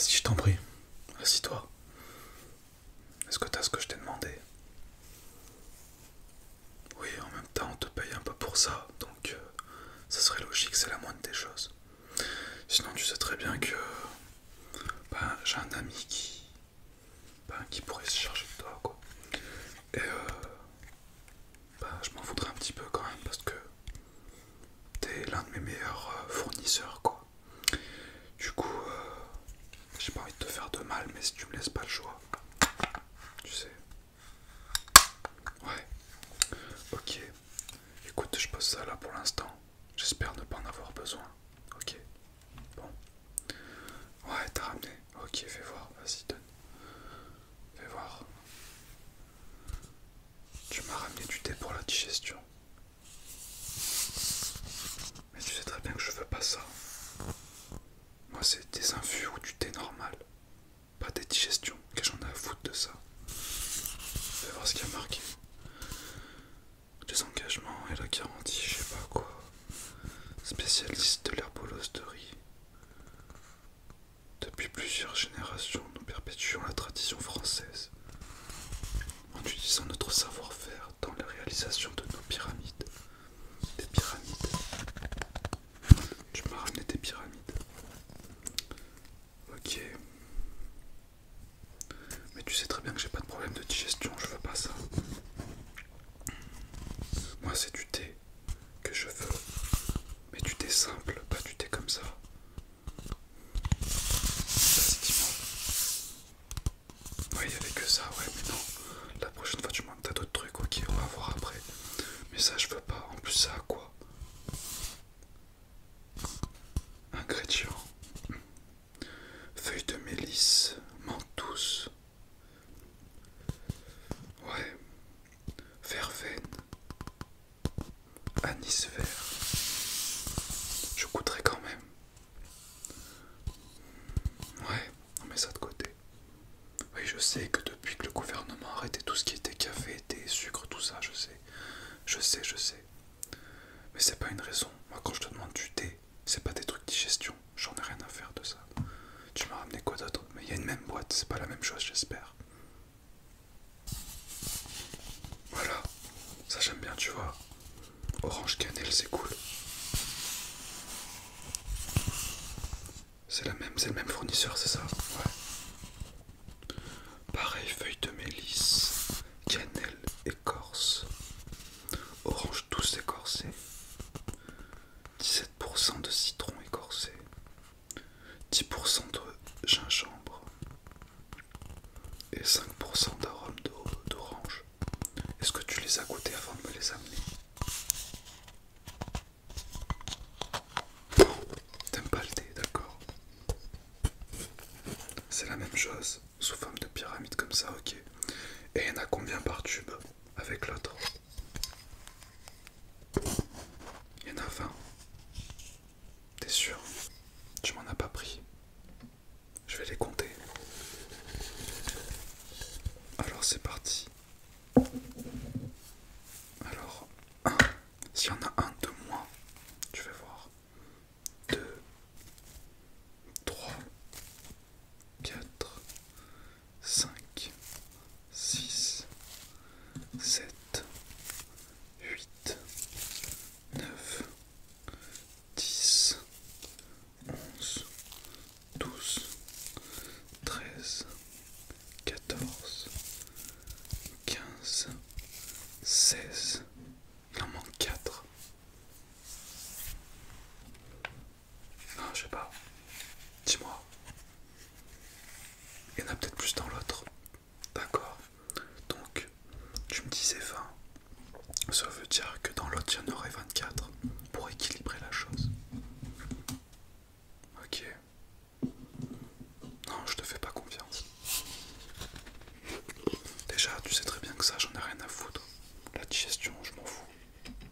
Vas-y, je t'en prie. Assis-toi. Est-ce que t'as ce que je t'ai demandé? Oui, en même temps, on te paye un peu pour ça, donc ça serait logique, c'est la moindre des choses. Sinon, tu sais très bien que j'ai un ami qui pourrait se charger de toi, quoi. Et je m'en voudrais un petit peu quand même parce que t'es l'un de mes meilleurs fournisseurs, quoi. Du coup, j'ai pas envie de te faire de mal, mais si tu me laisses pas le choix, tu sais. Ouais, ok. Écoute, je pose ça là pour l'instant. J'espère ne pas en avoir besoin. Ok. Bon. Ouais, t'as ramené. Ok, fais voir. Vas-y, donne. Fais voir. Tu m'as ramené du thé pour la digestion. Mais tu sais très bien que je veux pas ça. Moi, c'est des infus ou du thé normal. Pas des digestions. Que j'en ai à foutre de ça. Fais voir ce qu'il y a marqué. Les engagements et la garantie, je sais pas quoi. Spécialiste de l'herbolosterie. Depuis plusieurs générations, nous perpétuons la tradition française en utilisant notre savoir-faire dans la réalisation de nos pyramides. Des pyramides. Tu m'as ramené des pyramides. Ok. Mais tu sais très bien que j'ai pas de problème de digestion, je veux pas ça. Moi, c'est du thé que je veux. Mais du thé simple, pas du thé comme ça. Vas-y, dis-moi. Ouais, il y avait que ça, ouais, mais non. La prochaine fois, tu m'as t'as d'autres trucs, ok, on va voir après. Mais ça, je veux pas. En plus, ça a quoi? Ingrédients. Feuilles de mélisse, menthe douce. Ouais. Verveine. Anis vert. Je goûterai quand même. Ouais, on met ça de côté. Oui, je sais que depuis que le gouvernement a arrêté tout ce qui était café, thé, sucre, tout ça, je sais. Je sais, je sais. Mais c'est pas une raison. Moi, quand je te demande du thé, c'est pas des trucs digestion. J'en ai rien à faire de ça. Tu m'as ramené quoi d'autre? Mais il y a une même boîte, c'est pas la même chose, j'espère. Voilà. Ça, j'aime bien, tu vois. Orange cannelle, c'est cool. C'est le même fournisseur, c'est ça? Ouais. Pareil, feuille de mélisse, cannelle écorce, orange douce écorcée, 17% de citron écorcé, 10% de gingembre et 5% d'arôme d'orange. Est-ce que tu les as goûtés avant de me les amener? Non, t'aimes pas le thé, d'accord. C'est la même chose, sous forme de pyramide comme ça, ok. Et il y en a combien par tube avec l'autre? Il y en a 20. T'es sûr? Tu m'en as pas pris? Je vais les compter. Alors c'est parti. Alors, 1. S'il y en a un de moins, tu vas voir. 2, 3, 4, 5, 6, 7, 8, 9, 10, 11, 12, 13, 14, 15, 16. Il en manque 4. Non, je sais pas. Dis-moi. Il y en a peut-être plus dans l'autre. D'accord. Donc, tu me disais 20. Ça veut dire que dans l'autre, il y en aurait 24 pour équilibrer la chose. Ok. Non, je te fais pas confiance. Déjà, tu sais très bien que ça, j'en ai rien à foutre. La digestion, je m'en fous.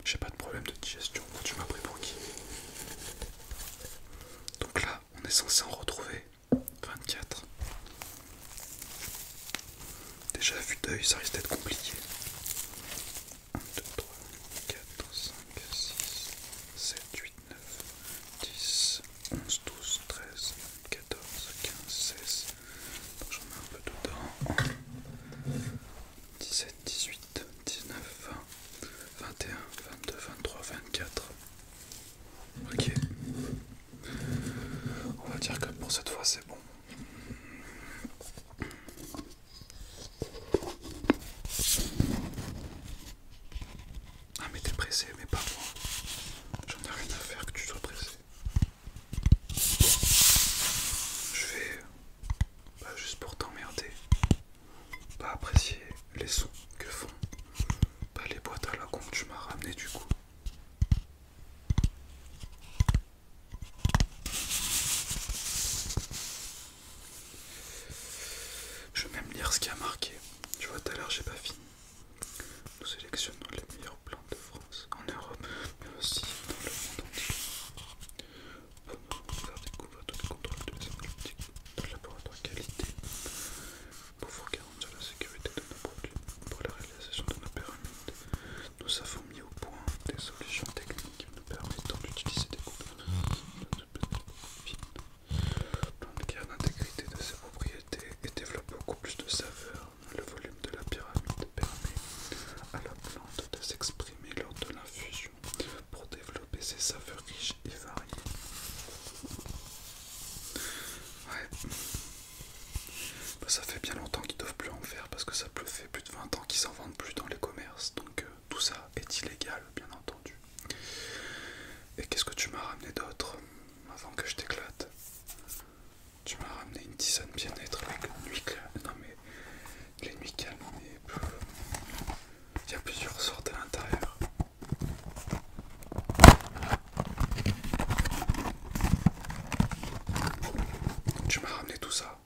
J'ai pas de problème de digestion. Tu m'as pris pour qui? Donc là, on est censé en retrouver 24. Déjà, à vue d'œil, ça risque d'être compliqué. 1, 2, 3, 4, 5, 6, 7, 8, 9, 10, 11, 12, 13, 14, 15, 16, dire que pour cette fois c'est bon. Ah mais t'es pressé, mais pas moi. J'en ai rien à faire que tu sois pressé. Je vais, juste pour t'emmerder, pas apprécier les sons que font les boîtes à la con que tu m'as ramené du coup. Je vais même lire ce qui a marqué. Tu vois, tout à l'heure j'ai pas fini. Nous sélectionnons les meilleures plantes de France, en Europe, mais aussi dans le monde entier. Pour faire découvrir tous les contrôles de sécurité de laboratoire qualité, pour vous garantir la sécurité de nos produits, pour la réalisation de nos pyramides. Nous avons mis au point des solutions techniques nous permettant d'utiliser des composants fines. Plante garde l'intégrité de ses propriétés et développe beaucoup plus de saveur. Le volume de la pyramide permet à la plante de s'exprimer lors de l'infusion pour développer ses saveurs riches et variées. Ouais. Ça fait bien longtemps qu'ils doivent plus en faire parce que ça fait plus de 20 ans qu'ils s'en vendent plus dans les commerces. Donc tout ça est illégal, bien entendu. Et qu'est-ce que tu m'as ramené d'autre avant que je t'éclate? Tu m'as ramené une tisane bien-être avec une nuit claire. Non mais les nuits calmes, mais il y a plusieurs sortes à l'intérieur. Tu m'as ramené tout ça.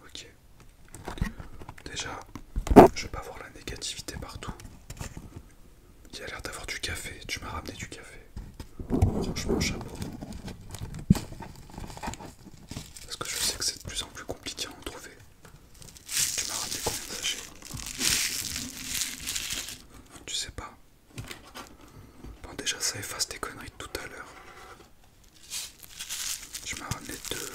Ok. Déjà, je veux pas voir la négativité partout. Il y a l'air d'avoir du café. Tu m'as ramené du café. Franchement, chapeau. Parce que je sais que c'est de plus en plus compliqué à en trouver. Tu m'as ramené combien de sachets? Tu sais pas. Bon, déjà, ça efface tes conneries de tout à l'heure. Tu m'as ramené 2.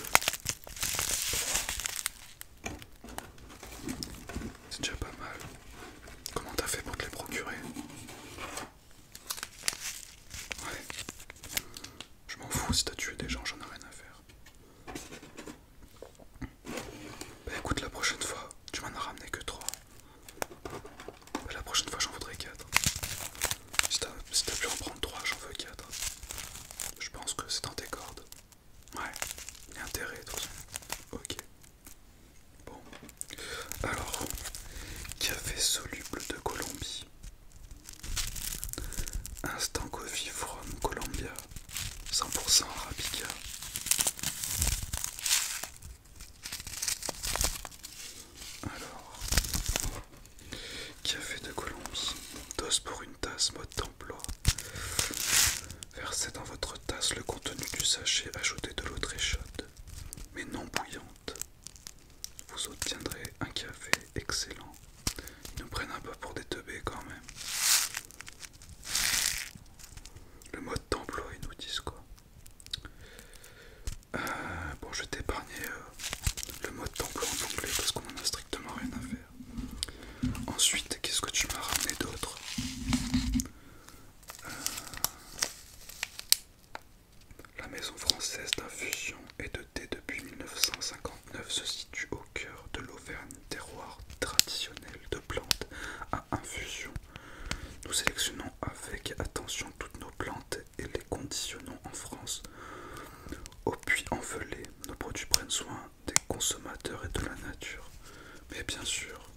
C'est déjà pas mal. Comment t'as fait pour te les procurer? Ouais. Je m'en fous si t'as tué des gens, j'en ai rien à faire. Bah écoute, la prochaine fois, tu m'en as ramené que 3. Bah, la prochaine fois, j'en voudrais 4. Si t'as pu en prendre 3, j'en veux 4. Je pense que c'est dans tes cordes. Ouais, il y a intérêt de toute façon. Ok. Bon. Alors, café soluble de Colombie. Instant Coffee from Colombia. 100% Arabica. Alors, café de Colombie. Dose pour une tasse, mode d'emploi. Versez dans votre tasse le contenu du sachet, ajoutez de l'eau très chaude, mais non bouillante. Vous obtiendrez un café excellent. Ils nous prennent un peu pour des teubés quand même. Le mode d'emploi, ils nous disent quoi. Bon, je vais t'épargner le mode d'emploi en anglais parce qu'on en a strictement rien à faire. Ensuite, qu'est-ce que tu m'as ramené d'autre? La maison française d'infusion et de thé depuis 1959 se situe au cœur de l'Auvergne, terroir traditionnel de plantes à infusion. Nous sélectionnons avec attention toutes nos plantes et les conditionnons en France. Au puits envelé, nos produits prennent soin des consommateurs et de la nature. Mais bien sûr,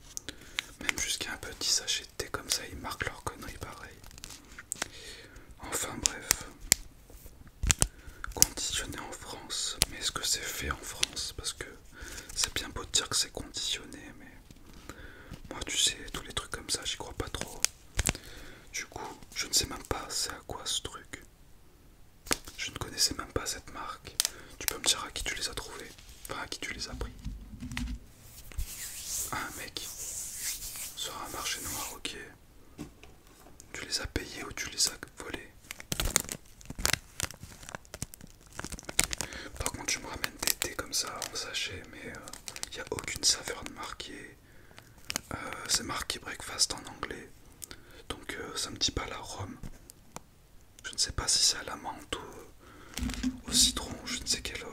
même jusqu'à un petit sachet de thé comme ça, ils marquent leur connerie pareil. Enfin bref, conditionné en France, mais est-ce que c'est fait en France? Parce que c'est bien beau de dire que c'est conditionné, mais moi tu sais, tous les trucs comme ça, j'y crois pas trop. Du coup, je ne sais même pas c'est à quoi ce truc. Je ne connaissais même pas cette marque. Tu peux me dire à qui tu les as trouvés? Enfin, à qui tu les as pris? Ah, un mec sur un marché noir, ok. Tu les as payés ou tu les as volés? Par contre, tu me ramènes des thés comme ça en sachet, mais il n'y a aucune saveur de marqué. C'est marqué breakfast en anglais, donc ça me dit pas l'arôme. Je ne sais pas si c'est à la menthe ou au citron, je ne sais quel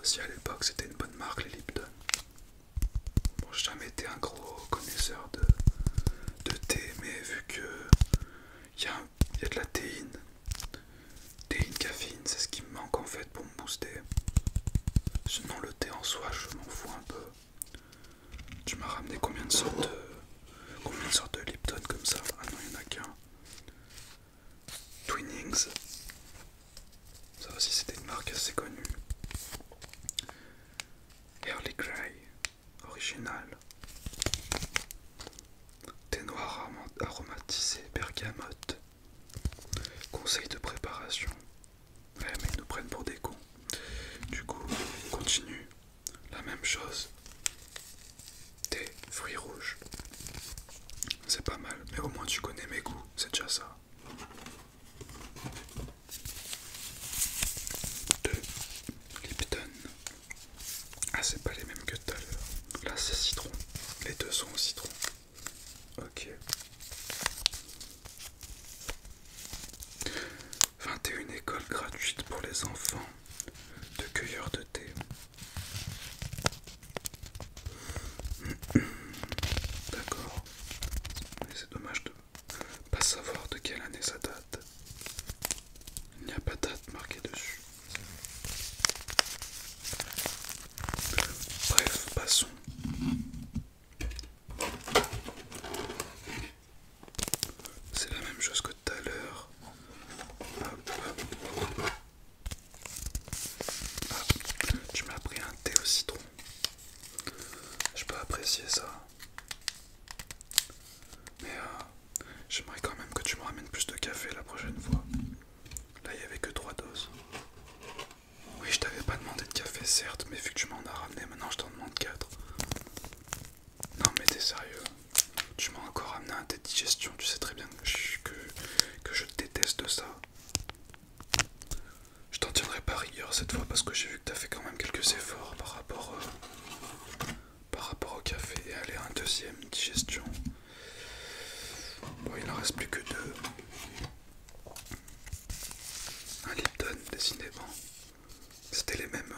aussi à l'époque, c'était une bonne marque, les Lipton. Bon, j'ai jamais été un gros connaisseur de thé, mais vu que y a de la théine, caféine, c'est ce qui me manque en fait pour me booster. Sinon, le thé en soi, je m'en fous un peu. Tu m'as ramené combien de sortes de Lipton comme ça? Ah non, il n'y en a qu'un. Twinings. Ça aussi, c'était une marque assez connue. Early Grey, original. Thé noir aromatisé, bergamote. Conseil de préparation. Ouais, mais ils nous prennent pour des cons. Du coup, on continue. La même chose. Thé, fruits rouges. C'est pas mal, mais au moins tu connais mes goûts, c'est déjà ça. 2. Lipton. Ah, c'est pas les mêmes que tout à l'heure. Là, c'est citron. Les deux sont au citron. Ok. 21 écoles gratuites pour les enfants de cueilleurs de thé. D'accord. Mais c'est dommage de pas savoir de quelle année ça date. Il n'y a pas de date marquée dessus. Bref, passons. C'est la même chose que tout à l'heure. Hop, hop. Ah, tu m'as pris un thé au citron. Je peux apprécier ça. Mais j'aimerais quand même que tu me ramènes plus de café la prochaine fois. Là, il n'y avait que 3 doses. Oui, je t'avais pas demandé de café, certes, mais vu que tu m'en as ramené, maintenant je t'en demande 4. Non, mais t'es sérieux? Tu m'as encore ramené un thé de digestion, tu sais très bien que je déteste ça. Je t'en tiendrai pas rigueur cette fois parce que j'ai vu que t'as fait quand même quelques efforts par rapport au café. Et allez, un deuxième digestion. Bon, il en reste plus que 2. Un Lipton, décidément. C'était les mêmes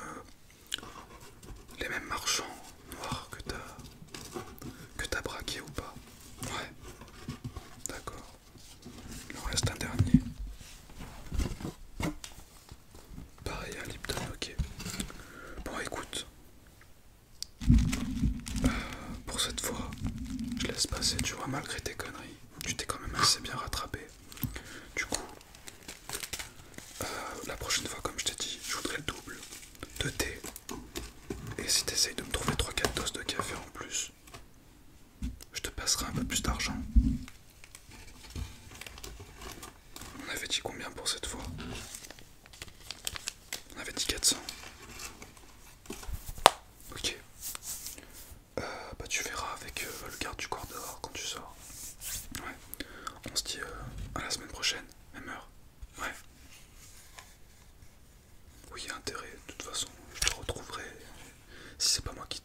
marchands noirs que t'as braqué ou pas? Ouais, d'accord. Il en reste un dernier. Pareil, un Lipton, ok. Bon, écoute. Pour cette fois, je laisse passer, tu vois, malgré tes conneries. Tu t'es quand même assez bien rattrapé. Du coup, la prochaine fois, comme je t'ai dit, je voudrais le double de thé. Et si t'essayes de me trouver 3-4 doses de café en plus, je te passerai un peu plus d'argent. On avait dit combien pour cette fois? On avait dit 400. Ok. Bah tu verras avec le garde du corps dehors quand tu sors. Ouais. On se dit à la semaine prochaine, même heure. Ouais. Oui, intérêt. De toute façon, je te retrouverai. Si c'est pas moi qui